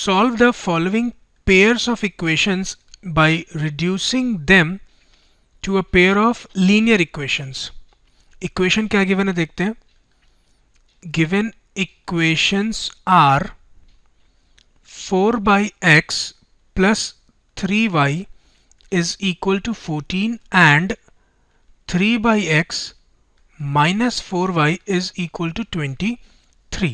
solve the following pairs of equations by reducing them to a pair of linear equations. Equation क्या given है देखते हैं. Given equations are 4 by x plus 3y is equal to 14 and 3 by x minus 4y is equal to 23.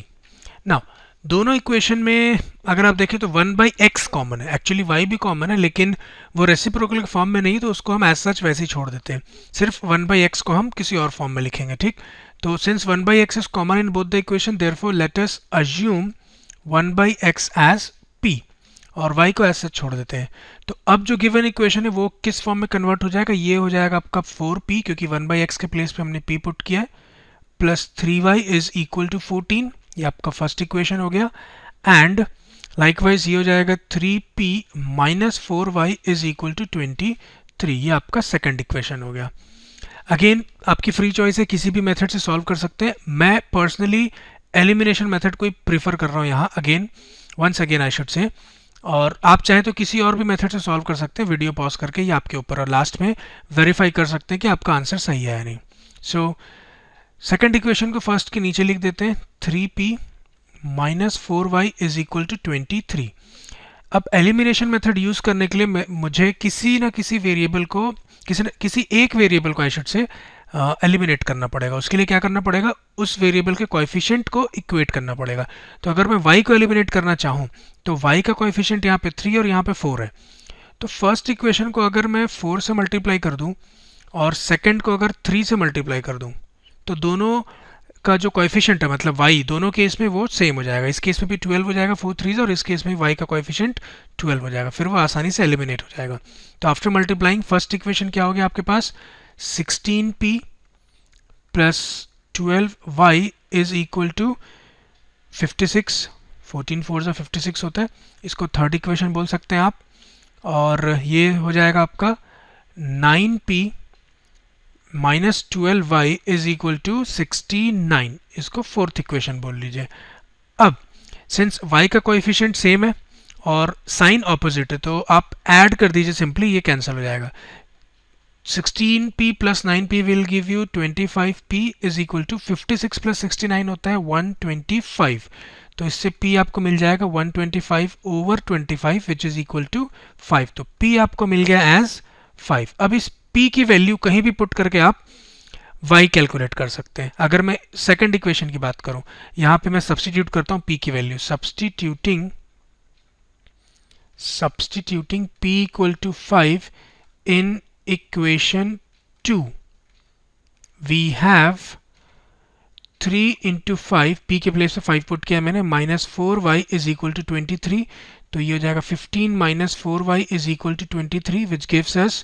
Now दोनों equation में अगर आप देखें तो 1 बाई एक्स कॉमन है. एक्चुअली y भी कॉमन है लेकिन वो रेसिप्रोकल के फॉर्म में नहीं, तो उसको हम एज सच वैसे ही छोड़ देते हैं. सिर्फ 1 बाई एक्स को हम किसी और फॉर्म में लिखेंगे. ठीक, तो since 1 by x is common in both the equation, therefore let us assume 1 by x as p और y को एज सच छोड़ देते हैं. तो अब जो गिवन इक्वेशन है वो किस फॉर्म में कन्वर्ट हो जाएगा? ये हो जाएगा आपका 4p, क्योंकि 1 बाई एक्स के प्लेस पे हमने p पुट किया है, plus 3y is equal to 14. ये आपका फर्स्ट इक्वेशन हो गया. एंड लाइकवाइज ये हो जाएगा 3p minus 4y is equal to 23. ये आपका सेकंड इक्वेशन हो गया. अगेन आपकी फ्री चॉइस है, किसी भी मेथड से सॉल्व कर सकते हैं. मैं पर्सनली एलिमिनेशन मेथड को ही प्रीफर कर रहा हूँ यहाँ, again once again I should say. और आप चाहें तो किसी और भी मेथड से सॉल्व कर सकते हैं, वीडियो पॉज करके, ये आपके ऊपर, और लास्ट में वेरीफाई कर सकते हैं कि आपका आंसर सही है या नहीं. सो सेकेंड इक्वेशन को फर्स्ट के नीचे लिख देते हैं. 3p minus 4y is equal to 23. अब एलिमिनेशन मेथड यूज करने के लिए मुझे किसी ना किसी वेरिएबल को, किसी एक वेरिएबल को आई शुड से एलिमिनेट करना पड़ेगा. उसके लिए क्या करना पड़ेगा? उस वेरिएबल के कोएफिशिएंट को इक्वेट करना पड़ेगा. तो अगर मैं y को एलिमिनेट करना चाहूँ तो y का कोएफिशिएंट यहाँ पे 3 और यहाँ पे 4 है. तो फर्स्ट इक्वेशन को अगर मैं 4 से मल्टीप्लाई कर दूँ और सेकेंड को अगर 3 से मल्टीप्लाई कर दूँ, तो दोनों का जो कोएफिशिएंट है मतलब y, दोनों केस में वो सेम हो जाएगा. इस केस में भी 12 हो जाएगा 4 3 और इस केस में y का कोएफिशिएंट 12 हो जाएगा. फिर वो आसानी से एलिमिनेट हो जाएगा. तो आफ्टर मल्टीप्लाइंग फर्स्ट इक्वेशन क्या हो गया आपके पास? 16p plus 12y is equal to 56. 14 4 से 56 होता है. इसको थर्ड इक्वेशन बोल सकते हैं आप. और ये हो जाएगा आपका 9p minus 12y is equal to 69. इसको फोर्थ इक्वेशन बोल लीजिए. अब सिंस y का कोएफिशिएंट सेम है और साइन ऑपोजिट है, तो आप ऐड कर दीजिए सिंपली, ये कैंसिल हो जाएगा. 16p plus 9p will give you 25p is equal to 56 plus 69 होता है 125. तो इससे p आपको मिल जाएगा 125 over 25 which is equal to 5. तो p आपको मिल गया एज 5. अब इस p की वैल्यू कहीं भी पुट करके आप y कैलकुलेट कर सकते हैं. अगर मैं सेकंड इक्वेशन की बात करूं, यहां पे मैं सब्स्टिट्यूट करता हूं p की value. Substituting p equal to 5 in equation 2, we have 3 into 5, p के प्लेस पे 5 पुट किया मैंने, minus 4y is equal to 23. तो ये हो जाएगा 15 minus 4y is equal to 23 which gives us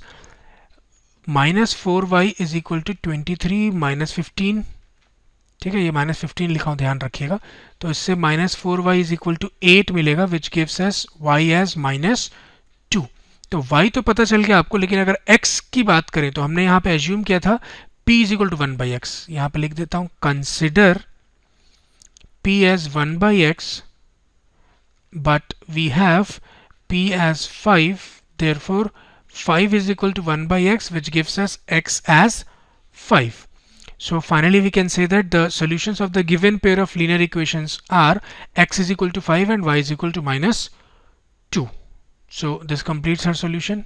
minus 4y is equal to 23 minus 15. ठीक है, ये माइनस 15 लिखा हूँ, ध्यान रखिएगा. तो इससे minus 4y is equal to 8 मिलेगा which gives us y as minus 2. तो y तो पता चल गया आपको, लेकिन अगर x की बात करें तो हमने यहाँ पे एज्यूम किया था p is equal to 1 by x. यहाँ पे लिख देता हूँ consider p as 1 by x but we have p as 5, therefore 5 is equal to 1 by x which gives us x as 5. So finally we can say that the solutions of the given pair of linear equations are x is equal to 5 and y is equal to minus 2. So this completes our solution.